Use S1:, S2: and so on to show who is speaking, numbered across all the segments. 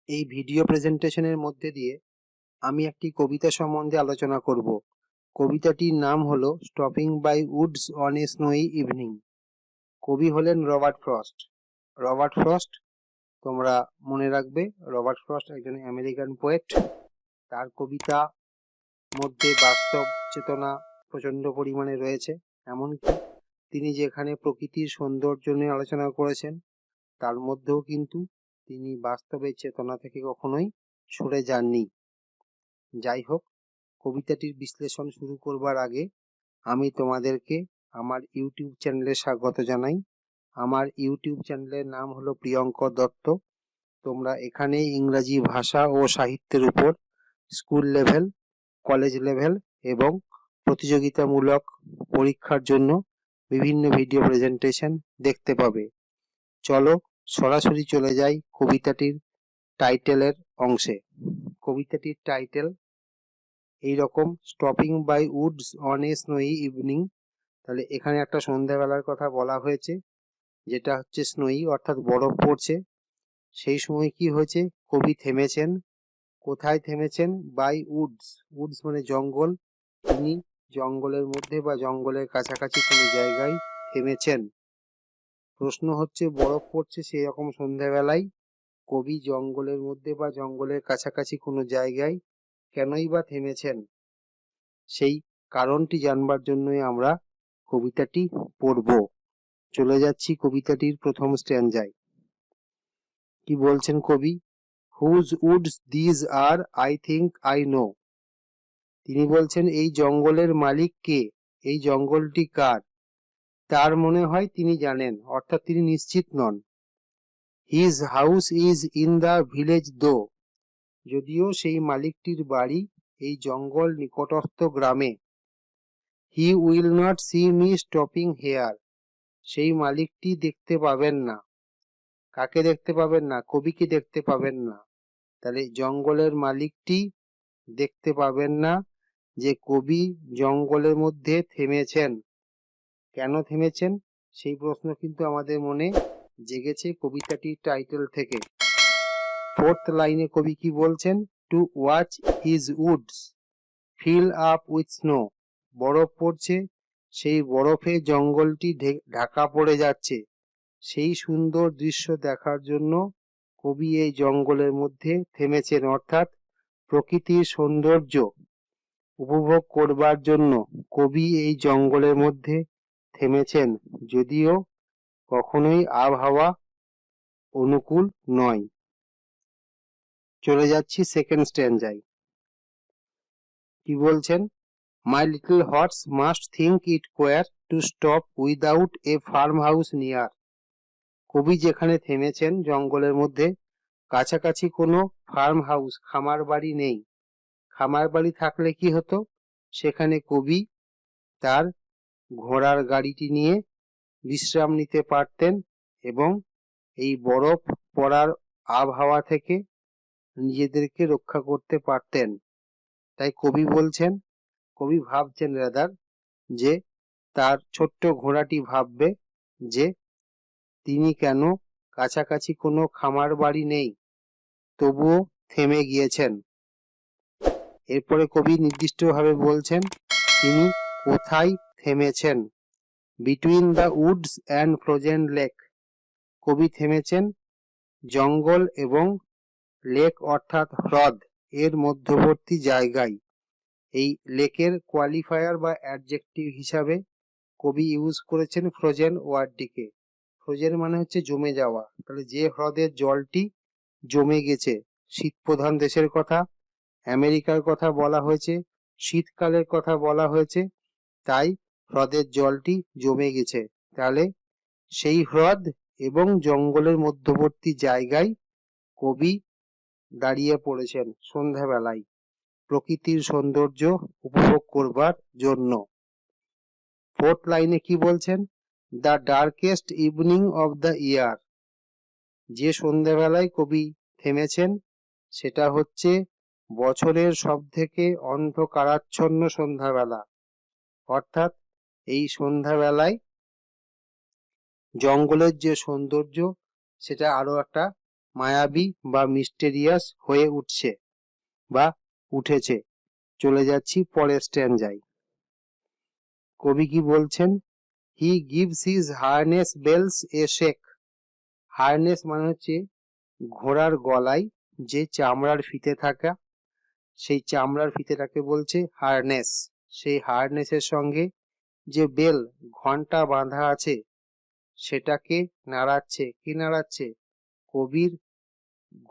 S1: এই ভিডিও প্রেজেন্টেশনের মধ্যে দিয়ে আমি একটি কবিতা সম্বন্ধে আলোচনা করব। কবিতাটির নাম হলো stopping by woods on a snowy evening. কবি হলেন রবার্ট ফ্রস্ট। রবার্ট ফ্রস্ট তোমরা মনে রাখবে, রবার্ট ফ্রস্ট একজন আমেরিকান পোয়েট। তার কবিতা মধ্যে বাস্তব চেতনা প্রচন্ড পরিমাণে রয়েছে। এমনকি তিনি যেখানে প্রকৃতির সৌন্দর্য নিয়ে আলোচনা করেছেন, তার মধ্যেও কিন্তু তিনি বাস্তবের চেতনা থেকে কখনোই সরে যাননি। যাই হোক, কবিতাটির বিশ্লেষণ শুরু করবার আগে আমি তোমাদেরকে আমার ইউটিউব চ্যানেলে স্বাগত জানাই। আমার ইউটিউব চ্যানেলের নাম হলো প্রিয়ঙ্কর দত্ত। তোমরা এখানে ইংরাজি ভাষা ও সাহিত্যের উপর স্কুল লেভেল, কলেজ লেভেল এবং প্রতিযোগিতামূলক পরীক্ষার জন্য বিভিন্ন ভিডিও প্রেজেন্টেশন দেখতে পাবে। চলো সরাসরি চলে যাই কবিতাটির টাইটেলের অংশে। কবিতাটির টাইটেল এইরকম, stopping by woods on a snowy evening. তাহলে এখানে একটা সন্ধ্যাবেলার কথা বলা হয়েছে, যেটা হচ্ছে স্নোই অর্থাৎ বরফ পড়ছে। সেই সময় কি হয়েছে, কবি থেমেছেন। কোথায় থেমেছেন? By Woods. উডস মানে জঙ্গল। তিনি জঙ্গলের মধ্যে বা জঙ্গলের কাছাকাছি কোনো জায়গায় থেমেছেন। প্রশ্ন হচ্ছে, বরফ পড়ছে সেই রকম সন্ধ্যাবেলায় কবি জঙ্গলের মধ্যে বা জঙ্গলের কাছাকাছি কোনো জায়গায় কেনই বা থেমেছেন? সেই কারণটি জানবার জন্যই আমরা কবিতাটি পড়ব। চলে যাচ্ছি কবিতাটির প্রথম স্ট্যানজায়। কি বলছেন কবি? Whose woods these are, I think I know. তিনি বলছেন এই জঙ্গলের মালিক কে, এই জঙ্গলটি কার, তার মনে হয় তিনি জানেন, অর্থাৎ তিনি নিশ্চিত নন। His house is in the village though. যদিও সেই মালিকটির বাড়ি এই জঙ্গল নিকটস্থ গ্রামে। He will not see me stopping here. সেই মালিকটি দেখতে পাবেন না। কাকে দেখতে পাবেন না? কবিকে দেখতে পাবেন না। তাহলে জঙ্গলের মালিকটি দেখতে পাবেন না যে কবি জঙ্গলের মধ্যে থেমেছেন। কেন থেমেছেন সেই প্রশ্ন কিন্তু আমাদের মনে জেগেছে কবিতাটির টাইটেল থেকে। ফোর্থ লাইনে কবি কি বলছেন? To watch his Woods fill up with snow. বরফ পড়ছে, সেই বরফে জঙ্গলটি ঢাকা পড়ে যাচ্ছে। সেই সুন্দর দৃশ্য দেখার জন্য কবি এই জঙ্গলের মধ্যে থেমেছেন, অর্থাৎ প্রকৃতির সৌন্দর্য উপভোগ করবার জন্য কবি এই জঙ্গলের মধ্যে থেমেছেন, যদিও কখনোই আবহাওয়া অনুকূল নয়। চলে যাচ্ছি সেকেন্ড স্ট্যানজায়। কি বলছেন? My little horse must think it queer to stop without a farm house near. কবি যেখানে থেমেছেন জঙ্গলের মধ্যে, কাছাকাছি কোনো ফার্ম হাউস, খামার বাড়ি নেই। খামার বাড়ি থাকলে কি হতো? সেখানে কবি তার ঘোড়ার গাড়িটি নিয়ে বিশ্রাম নিতে পারতেন এবং এই বরফ পড়ার আবহাওয়া থেকে নিজেদেরকে রক্ষা করতে পারতেন। তাই কবি বলছেন, কবি ভাবছেন রাদার, যে তার ছোট্ট ঘোড়াটি ভাববে যে তিনি কেন কাছাকাছি কোনো খামার বাড়ি নেই তবুও থেমে গিয়েছেন। এরপরে কবি নির্দিষ্টভাবে বলছেন তিনি কোথায় থেমেছেন। Between the woods and frozen lake. কবি থেমেছেন জঙ্গল এবং লেক অর্থাৎ হ্রদ এর মধ্যবর্তী জায়গায়। এই লেকের কোয়ালিফায়ার বা অ্যাডজেক্টিভ হিসাবে কবি ইউজ করেছেন ফ্রোজেন ওয়ার্ডটিকে। ফ্রোজেন মানে হচ্ছে জমে যাওয়া। তাহলে যে হ্রদের জলটি জমে গেছে, শীতপ্রধান দেশের কথা, আমেরিকার কথা বলা হয়েছে, শীতকালের কথা বলা হয়েছে, তাই হ্রদের জলটি জমে গেছে। তাহলে সেই হ্রদ এবং জঙ্গলের মধ্যবর্তী জায়গায় কবি দাঁড়িয়ে পড়েছেন সন্ধ্যাবেলায় প্রকৃতির সৌন্দর্য উপভোগ করবার জন্য। ফোর্থ লাইনে কি বলছেন? The darkest evening of the year. যে সন্ধ্যাবেলায় কবি থেমেছেন সেটা হচ্ছে বছরের সব থেকে অন্ধকারাচ্ছন্ন সন্ধ্যাবেলা। অর্থাৎ এই সন্ধ্যাবেলায় জঙ্গলের যে সৌন্দর্য সেটা আরো একটা মায়াবী বা মিস্টেরিয়াস হয়ে উঠছে বা উঠেছে। চলে যাচ্ছি পরের স্ট্যান্জায়। কবি কি বলছেন? He gives his harness bells a shake. Harness মানে হচ্ছে ঘোড়ার গলায় যে চামড়ার ফিতে থাকা, সেই চামড়ার ফিতেটাকে বলছে হারনেস। সেই হারনেসের সঙ্গে যে বেল ঘন্টা বাঁধা আছে সেটাকে নাড়াচ্ছে। কি নাড়াচ্ছে? কবির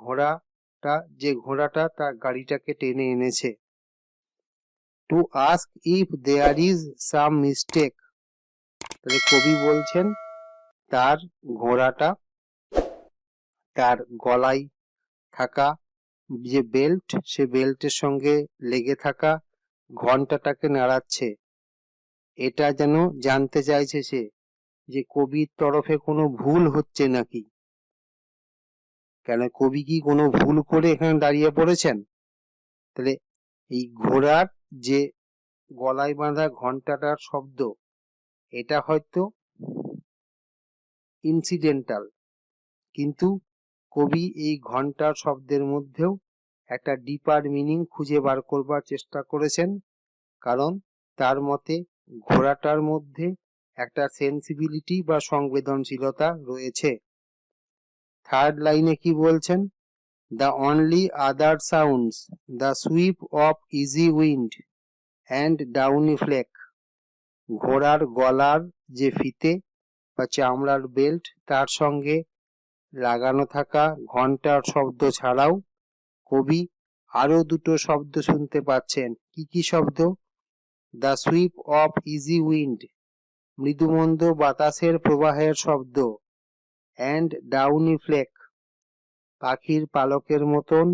S1: ঘোড়াটা, যে ঘোড়াটা তার গাড়িটাকে টেনে এনেছে। To ask if there is some mistake. তাহলে কবি বলছেন তার ঘোড়াটা তার গলায় থাকা যে বেল্ট, সে বেল্টের সঙ্গে লেগে থাকা ঘন্টাটাকে নাড়াচ্ছে। এটা যেন জানতে চাইছে সে যে কবির তরফে কোনো ভুল হচ্ছে নাকি। কেন, কবি কি কোনো ভুল করে এখানে দাঁড়িয়ে পড়েছেন? তাহলে এই ঘোড়ার যে গলায় বাঁধা ঘন্টাটার শব্দ, এটা হয়তো ইনসিডেন্টাল, কিন্তু কবি এই ঘন্টার শব্দের মধ্যেও একটা ডিপার মিনিং খুঁজে বার করবার চেষ্টা করেছেন। কারণ তার মতে ঘোড়াটার মধ্যে একটা সেন্সিবিলিটি বা সংবেদনশীলতা রয়েছে। থার্ড লাইনে কি বলছেন? The only other sounds the sweep of easy wind and downy flake. ঘোড়ার গলার যে ফিতে বা চামড়ার বেল্ট, তার সঙ্গে লাগানো থাকা ঘন্টার শব্দ ছাড়াও কবি আরো দুটো শব্দ শুনতে পাচ্ছেন। কি কি শব্দ? The sweep of easy wind, মৃদুমন্দ বাতাসের প্রবাহের শব্দ, অ্যান্ড ডাউনি ফ্লেক, পাখির পালকের মতন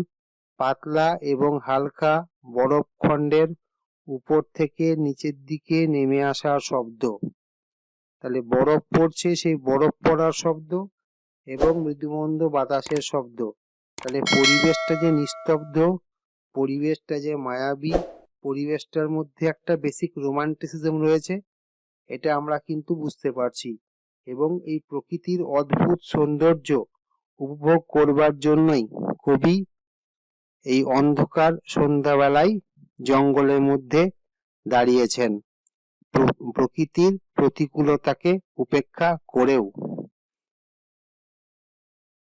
S1: পাতলা এবং হালকা বরফখণ্ডের উপর থেকে নিচের দিকে নেমে আসার শব্দ। তাহলে বরফ পড়ছে, সেই বরফ পড়ার শব্দ এবং মৃদুমন্দ বাতাসের শব্দ। তাহলে পরিবেশটা যে নিস্তব্ধ, পরিবেশটা যে মায়াবী, পরিবেশটার মধ্যে একটা বেসিক রোমান্টিসিজম রয়েছে, এটা আমরা কিন্তু বুঝতে পারছি। এবং এই প্রকৃতির অদ্ভুত সৌন্দর্য উপভোগ করবার জন্যই কবি এই অন্ধকার সন্ধ্যাবেলায় জঙ্গলের মধ্যে দাঁড়িয়েছেন, প্রকৃতির প্রতিকূলতাকে উপেক্ষা করেও।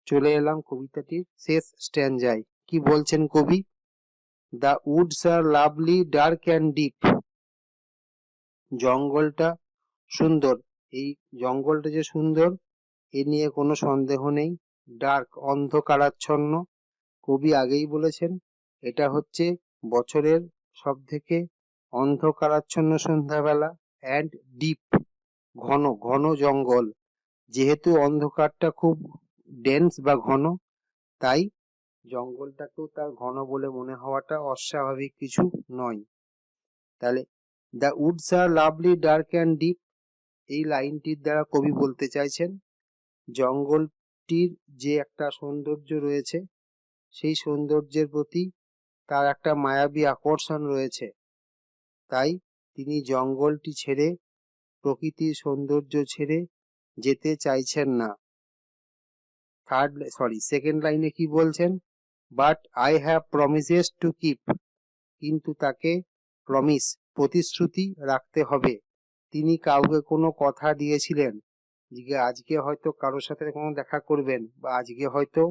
S1: চলে এলাম কবিতাটির শেষ স্ট্যান্জায়। কি বলছেন কবি? The woods are lovely dark and deep. জঙ্গলটা সুন্দর, এই জঙ্গলটা যে সুন্দর এ নিয়ে কোনো সন্দেহ নেই। ডার্ক, অন্ধকারাচ্ছন্ন। কবি আগেই বলেছেন এটা হচ্ছে বছরের সব থেকে অন্ধকারাচ্ছন্ন সন্ধ্যাবেলা। অ্যান্ড ডিপ, ঘন ঘন জঙ্গল। যেহেতু অন্ধকারটা খুব ডেন্স বা ঘন, তাই জঙ্গলটাকেও তার ঘন বলে মনে হওয়াটা অস্বাভাবিক কিছু নয়। তাহলে the woods are lovely dark and deep, এই লাইনটির দ্বারা কবি বলতে চাইছেন জঙ্গলটির যে একটা সৌন্দর্য রয়েছে, সেই সৌন্দর্যের প্রতি তার একটা মায়াবী আকর্ষণ রয়েছে। তাই তিনি জঙ্গলটি ছেড়ে, প্রকৃতির সৌন্দর্য ছেড়ে যেতে চাইছেন না। সেকেন্ড লাইনে কি বলছেন? But I have promises to keep. কিন্তু তাকে প্রমিস, প্রতিশ্রুতি রাখতে হবে। তিনি কাউকে কোনো কথা দিয়েছিলেন যে আজকে হয়তো কারোর সাথে কোনো দেখা করবেন বা আজকে হয়তো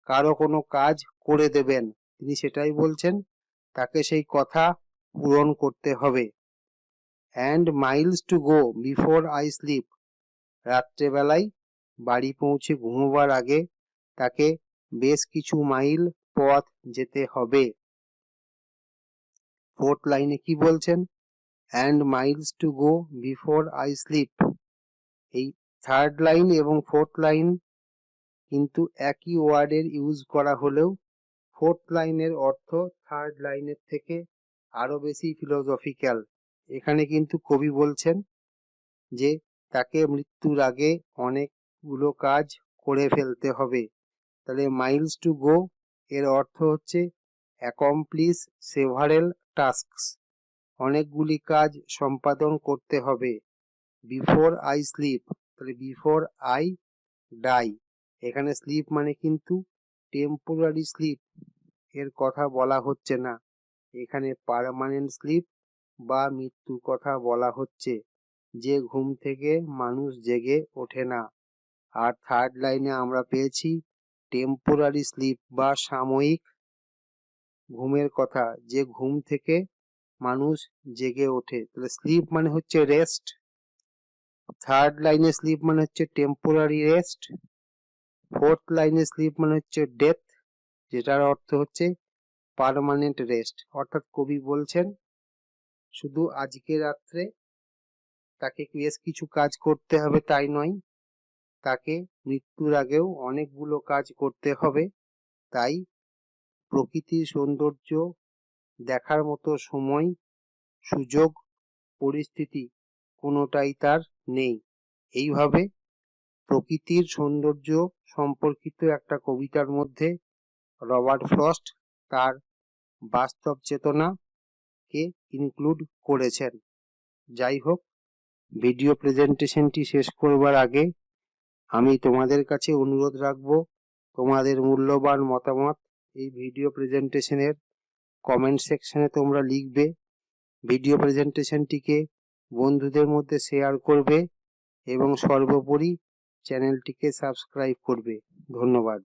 S1: কারো কোনো কাজ করে দেবেন। তিনি সেটাই বলছেন, তাকে সেই কথা পূরণ করতে হবে। And Miles to go before I sleep. রাত্রেবেলায় বাড়ি পৌঁছে ঘুমোবার আগে তাকে বেশ কিছু মাইল পথ যেতে হবে। ফোর্থ লাইনে কি বলছেন? And Miles to go before I sleep. এই থার্ড লাইন এবং ফোর্থ লাইন কিন্তু একই ওয়ার্ডের ইউজ করা হলেও ফোর্থ লাইনের অর্থ থার্ড লাইনের থেকে আরো বেশি ফিলোসফিক্যাল। এখানে কিন্তু কবি বলছেন যে তাকে মৃত্যুর আগে অনেকগুলো কাজ করে ফেলতে হবে। তাহলে মাইলস টু গো এর অর্থ হচ্ছে অ্যাকমপ্লিশ সেভারেল টাস্কস, অনেকগুলি কাজ সম্পাদন করতে হবে। বিফোর আই স্লিপ, তাহলে বিফোর আই ডাই। এখানে স্লিপ মানে কিন্তু টেম্পোরারি স্লিপ এর কথা বলা হচ্ছে না, এখানে পার্মানেন্ট স্লিপ বা মৃত্যুর কথা বলা হচ্ছে, যে ঘুম থেকে মানুষ জেগে ওঠে না। আর থার্ড লাইনে আমরা পেয়েছি টেম্পোরারি স্লিপ বা সাময়িক ঘুমের কথা, যে ঘুম থেকে মানুষ জেগে ওঠে। তাহলে স্লিপ মানে হচ্ছে রেস্ট, থার্ড লাইনে স্লিপ মানে হচ্ছে টেম্পোরারি রেস্ট, ফোর্থ লাইনে স্লিপ মানে হচ্ছে ডেথ, যেটার অর্থ হচ্ছে পার্মানেন্ট রেস্ট। অর্থাৎ কবি বলছেন শুধু আজকে রাত্রে তাকে বেশ কিছু কাজ করতে হবে তাই নয়, তাকে মৃত্যুর আগেও অনেকগুলো কাজ করতে হবে। তাই প্রকৃতির সৌন্দর্য দেখার মতো সময়, সুযোগ, পরিস্থিতি কোনোটাই তার নেই। এইভাবে প্রকৃতির সৌন্দর্য সম্পর্কিত একটা কবিতার মধ্যে রবার্ট ফ্রস্ট তার বাস্তব চেতনাকে ইনক্লুড করেছেন। যাই হোক, ভিডিও প্রেজেন্টেশনটি শেষ করবার আগে আমি তোমাদের কাছে অনুরোধ রাখব, তোমাদের মূল্যবান মতামত এই ভিডিও প্রেজেন্টেশনের কমেন্ট সেকশনে তোমরা লিখবে। ভিডিও প্রেজেন্টেশনটিকে বন্ধুদের মধ্যে শেয়ার করবে এবং সর্বোপরি চ্যানেলটিকে সাবস্ক্রাইব করবে। ধন্যবাদ।